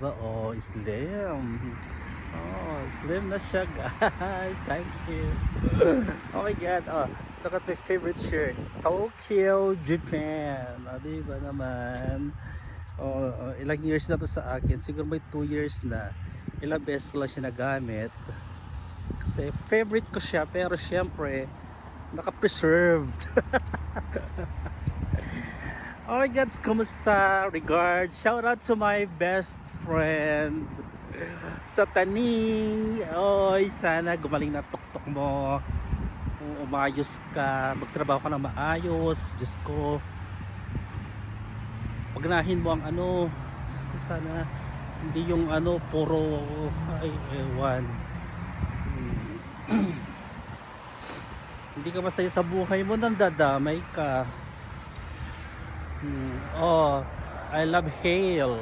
Oh, slim. Oh, slim na siya, guys. Thank you. Oh my God. Oh, look at my favorite shirt. Tokyo, Japan. Oh, diba naman? Oh, ilang years na to sa akin. Siguro may 2 years na. Ilang beses ko lang siya nagamit. Kasi favorite ko siya. Pero syempre, naka-preserved. Oh my God, kumusta? Regards. Shout out to my best friend sa Taning. Oy, sana gumaling na tuktok mo. Umayos ka, magtrabaho ka na maayos. Diyos ko, pagnahin mo ang ano. Diyos ko, sana hindi yung ano, puro ay, ewan. Hindi ka masaya sa buhay mo, nandadamay ka. Oh, I love hail.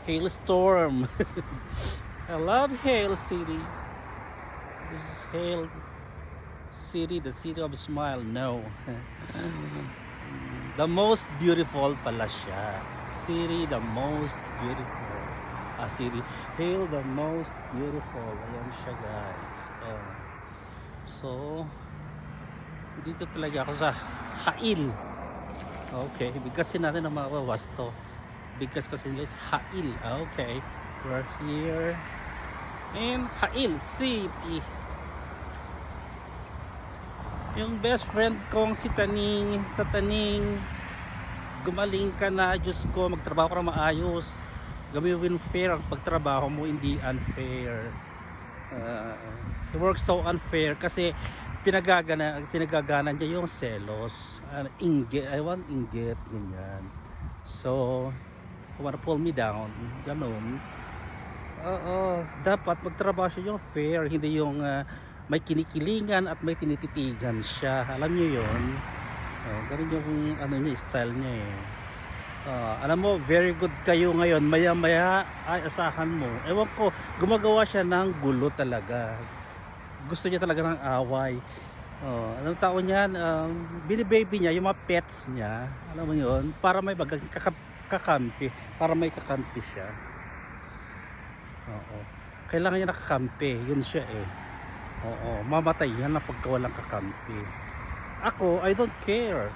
Hailstorm. I love Hail City. This is Hail City, the city of smile. No. The most beautiful pala siya. City, the most beautiful. City. Hail, the most beautiful. Ayan siya, guys. So, dito talaga ako sa Hail. Okay, bigkasin natin ang mga wasto. Bigkas kasi nila is Hail. Okay, we're here in Hail City. Yung best friend kong si Taning, sa Taning, gumaling ka na. Diyos ko, magtrabaho ka na maayos. Gawin fair ang pagtrabaho mo, hindi unfair. It works so unfair kasi pinagagana niya yung selos, inggit, I want inggit, ganyan. So, wanna pull me down, ganun. Dapat magtrabaho siya yung fair, hindi yung may kinikilingan at may tinititigan siya. Alam niyo yun? Ganun yung ano niya, style niya eh. Alam mo, very good kayo ngayon. Maya maya ay asahan mo. Ewan ko, gumagawa siya ng gulo talaga. Gusto niya talaga ng away. Anong tao niyan? Binibaby niya yung mga pets niya. Alam mo yun? Para may kakampi. Para may kakampi siya. Kailangan niya nakakampi. Yun siya eh. Mamatay yan na pagka walang kakampi. Ako, I don't care.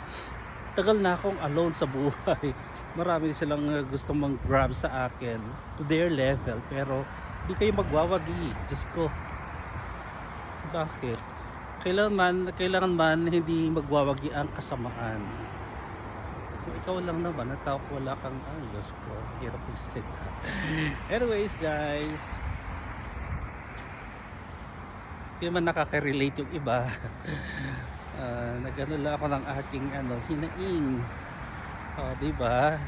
Tagal na akong alone sa buhay. Marami silang gustong mag-grab sa akin to their level. Pero di kayo magwawagi. Diyos ko. Bakit? Kailangan man hindi magwawagi ang kasamaan. Kung ikaw lang naman, natao ko wala kang Diyos ko, hirap magsalita. Anyways guys, hindi man nakaka-relate yung iba. Nagano lang ako ng aking hinaing. Diba?